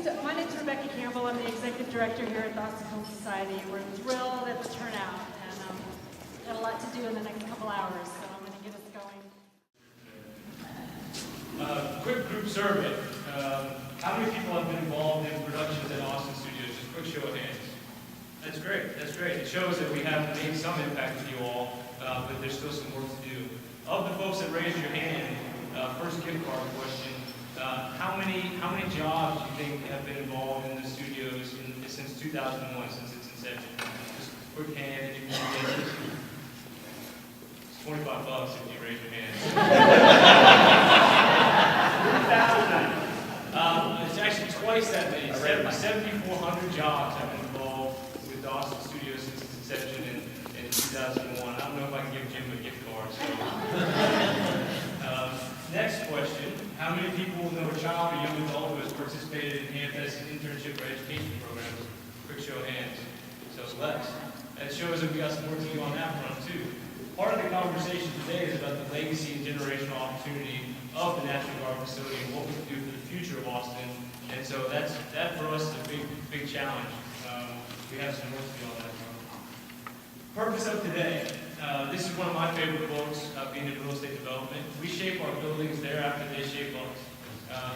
My name's Rebecca Campbell. I'm the executive director here at the Austin Film Society. We're thrilled at the turnout, and got a lot to do in the next couple hours, so I'm going to get us going. Quick group survey. How many people have been involved in productions at Austin Studios? Just quick show of hands. That's great. That's great. It shows that we have made some impact with you all, but there's still some work to do. Of the folks that raised your hand, first gift card question. How many jobs do you think have been involved in the studios since 2001, since its inception? Just quick hand. If you can get it. It's $25 if you raise your hand. It's actually twice that many. 7,400 jobs have been involved with the Austin Studios since its inception in 2001. I don't know if I can give Jim a gift card. So. Next question. How many people know a child or young adult who has participated in AFS internship or education programs? Quick show of hands. So less. That shows that we got some work to do on that front too. Part of the conversation today is about the legacy and generational opportunity of the National Guard facility and what we can do for the future of Austin. And so that for us is a big challenge. We have some work to do on that front. Purpose of today. This is one of my favorite books, being in real estate development. We shape our buildings thereafter they shape us.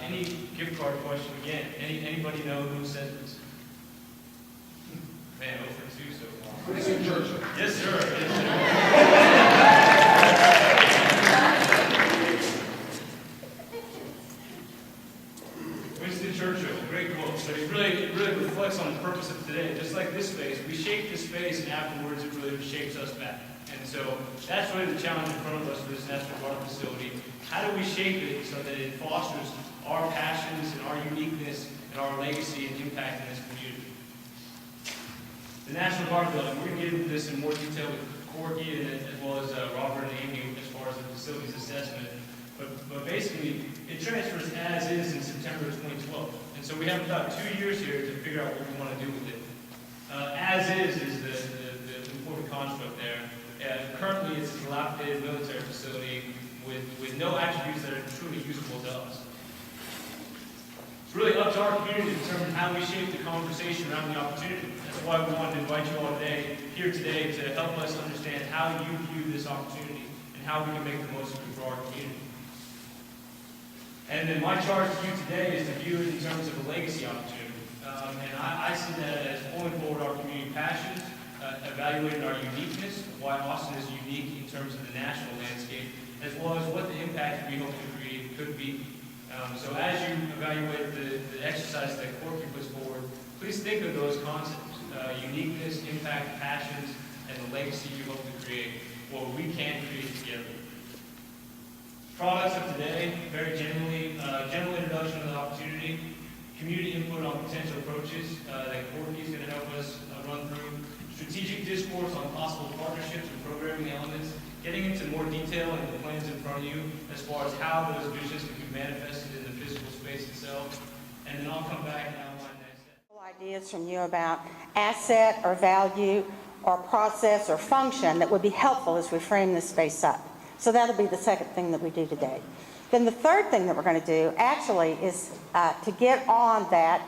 Any gift card question again? Anybody know who said this? Man, over 2 so far. Winston Churchill. Yes, sir. Yes, sir. Winston Churchill, great quote. So it really reflects on the purpose of today. Just like this space, we shape this space, and afterwards it really shapes us back. And so that's really the challenge in front of us for this National Guard facility. How do we shape it so that it fosters our passions and our uniqueness and our legacy and impact in this community? The National Guard building, we're going to get into this in more detail with Corky and as well as Robert and Amy as far as the facilities assessment. But basically, it transfers as is in September of 2012. And so we have about 2 years here to figure out what we want to do with it. As is the important construct there. Currently, it's a dilapidated military facility with no attributes that are truly useful to us. It's really up to our community to determine how we shape the conversation around the opportunity. That's why we wanted to invite you all here today to help us understand how you view this opportunity and how we can make the most of it for our community. And then my charge to you today is to view it in terms of a legacy opportunity. And I see that as pulling forward our community passions, evaluating our uniqueness, why Austin is unique in terms of the national landscape, as well as what the impact we hope to create could be. So as you evaluate the exercise that Corky puts forward, please think of those concepts, uniqueness, impact, passions, and the legacy you hope to create, what we can create together. Products of today, very generally, general introduction of the opportunity, community input on potential approaches that Corky is going to help us run through, strategic discourse on possible partnerships and programming elements, getting into more detail in the plans in front of you as far as how those visions can be manifested in the physical space itself, and then I'll come back and outline next steps. Ideas from you about asset or value or process or function that would be helpful as we frame this space up. So that'll be the second thing that we do today. Then the third thing that we're going to do actually is to get on that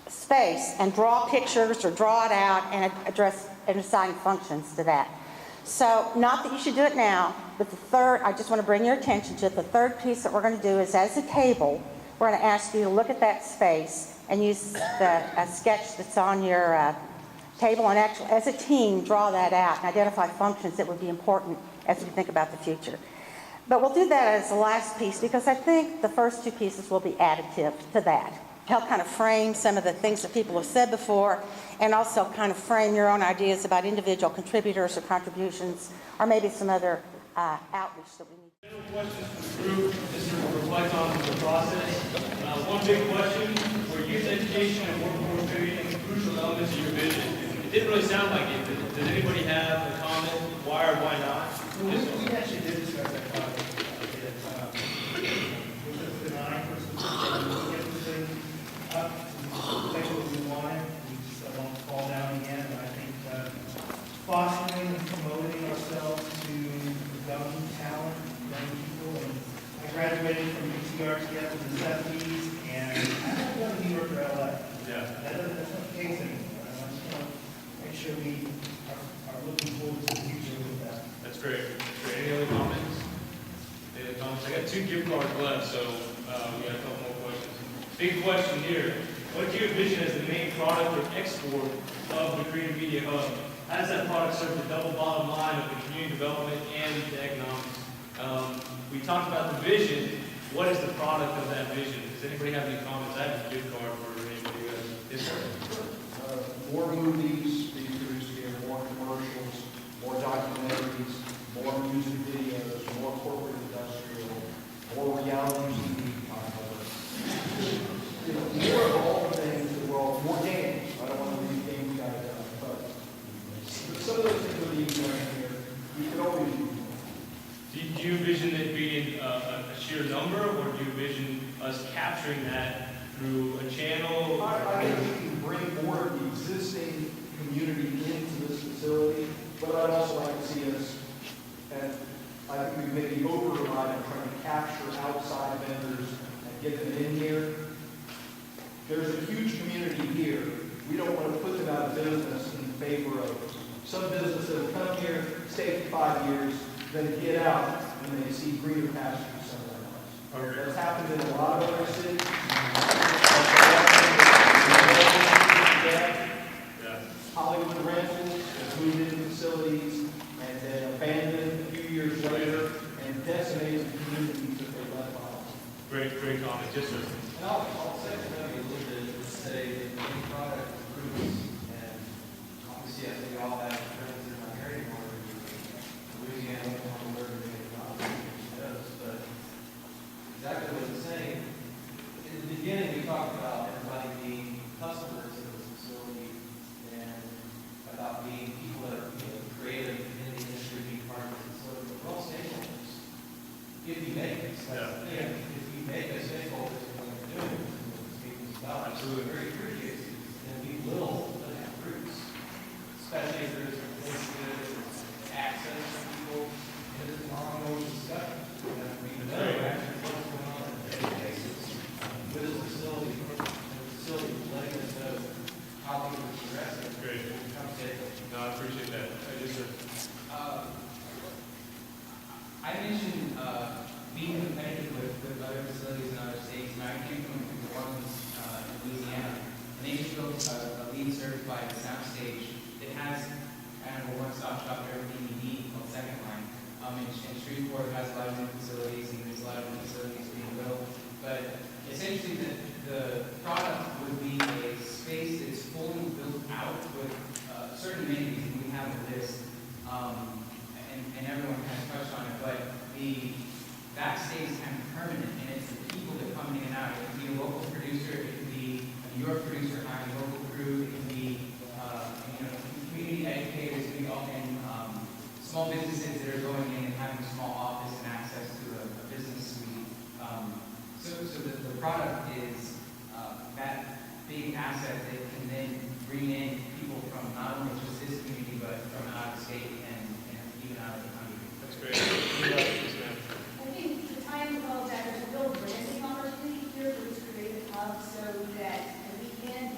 space and draw pictures or draw it out and address and assign functions to that. So not that you should do it now, but the third, I just want to bring your attention to it. The third piece that we're going to do is as a table, we're going to ask you to look at that space and use the sketch that's on your table and actually, as a team, draw that out and identify functions that would be important as we think about the future. But we'll do that as the last piece because I think the first two pieces will be additive to that. Help kind of frame some of the things that people have said before and also kind of frame your own ideas about individual contributors or contributions or maybe some other outreach that we need. General questions for the group, just to reflect on the process. One big question, were youth education and workforce training crucial elements of your vision? It didn't really sound like it. Does anybody have a comment? Why or why not? We actually did discuss that project. It was benign for some get the thing up, like what we wanted. We just don't want to fall down again. And I think fostering and promoting ourselves to young talent, young people. And I graduated from UT Arts in the 70s, and I don't left, so we got a couple more questions. Big question here. What do you envision as the main product or export of the Creative Media Hub? How does that product serve the double bottom line of the community development and the economics? We talked about the vision. What is the product of that vision? Does anybody have any comments? I have a gift card for anybody who has. Yes, sir. More movies being produced here, more commercials, more documentaries, more music videos, more corporate industrial, more reality TV. You know, more of all the things that we're all, more games. I don't want to leave games guys out, but some of those things that we do here, we could always use more. Do you envision it being a sheer number, or do you envision us capturing that through a channel? I think we can bring more of the existing community into this facility, but I'd also like to see us, and I think we maybe over-rely on trying to capture outside vendors and get them in here. There's a huge community here. We don't want to put them out of business in favor of some business that will come here, stay for 5 years, then get out and they see greener pastures somewhere else. That's happened in a lot of other cities. Hollywood Rentals has moved into facilities and then abandoned a few years later and decimated the communities that they left behind. Great comment. Yes, sir. And I'll say to maybe a little bit to say that any product improves, and obviously I think we all have friends that are not here anymore. Louisiana, where it goes, but exactly what you're saying. In the beginning, we talked about everybody being customers of this facility and about being people that are creative in the industry, being part of the facility. But we're all stakeholders. If you make it, if you make us stakeholders in what you're doing, what this meeting's about, absolutely very appreciate it. And we will have roots, especially if there's access to people in this ongoing discussion. We know actually what's going on on a daily basis with this facility, and the facility letting us know how things are progressing. Great. Come stakeholders. No, I appreciate that. Yes, sir. I mentioned being competitive with other facilities in other states, and I came from New Orleans, Louisiana, and they just built a LEED certified soundstage that has kind of a one-stop shop for everything you need called Second Line. And Shreveport has a lot of new facilities, and there's a lot of new facilities being built. But essentially, the product would be a space that's fully built out with certain amenities, and we have a list. And everyone kind of touched on it, but that stays kind of permanent, and it's the people that come in and out. It can be a local producer, it can be a New York producer hiring a local crew, it can be community educators, and small businesses that are going in and having a small office and access to a business suite. So the product is that big asset that can then bring in people from not only just this community, but from out of state and even out of the country. That's great. Yes, ma'am. I think the time well that there's a real branding opportunity here for this creative hub so that we can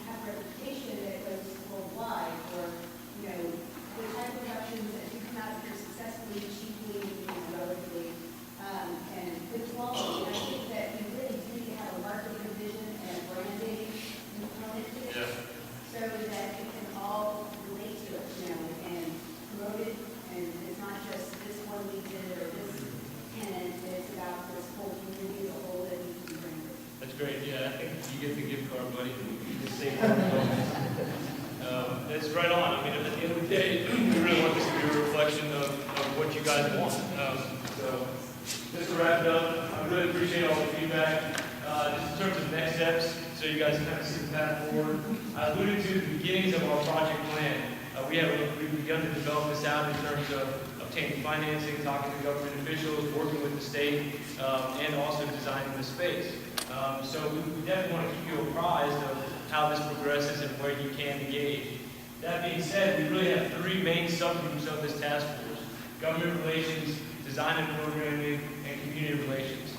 have reputation that goes worldwide for, the type of productions that do come out here successfully, cheaply, and relatively, and good quality. And I think that we really do need to have a marketing vision and a branding component to this so that it can all relate to it, and promote it. And it's not just this one we did or this tenant, it's about this whole community as a whole that needs to be branded. That's great. Yeah, I think you get the gift card, buddy. It's right on. I mean, at the end of the day, we really want this to be a reflection of what you guys want. So, just to wrap it up, I really appreciate all the feedback. Just in terms of next steps, so you guys can kind of see the path forward. I alluded to the beginnings of our project plan. We've begun to develop this out in terms of obtaining financing, talking to government officials, working with the state, and also designing the space. So we definitely want to keep you apprised of how this progresses and where you can engage. That being said, we really have 3 main subgroups of this task force: government relations, design and programming, and community relations.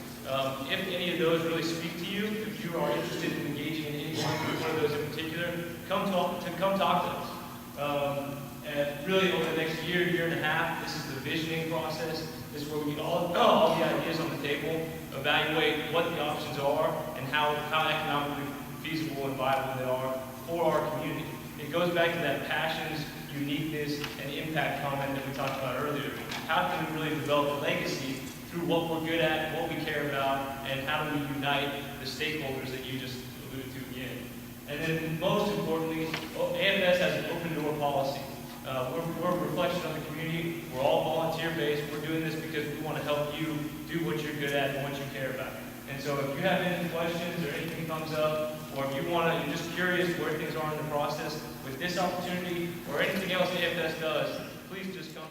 If any of those really speak to you, if you are interested in engaging in any one of those in particular, come talk to us. And really, over the next year and a half, this is the the visioning process. This is where we get all the ideas on the table, evaluate what the options are, and how economically feasible and viable they are for our community. It goes back to that passions, uniqueness, and impact comment that we talked about earlier. How can we really develop a legacy through what we're good at, what we care about, and how do we unite the stakeholders that you just alluded to again. And then most importantly, AFS has an open door policy. We're a reflection of the community. We're all volunteer-based. We're doing this because we want to help you do what you're good at and what you care about. And so if you have any questions or anything comes up, or if you're just curious where things are in the process with this opportunity or anything else AFS does, please just come.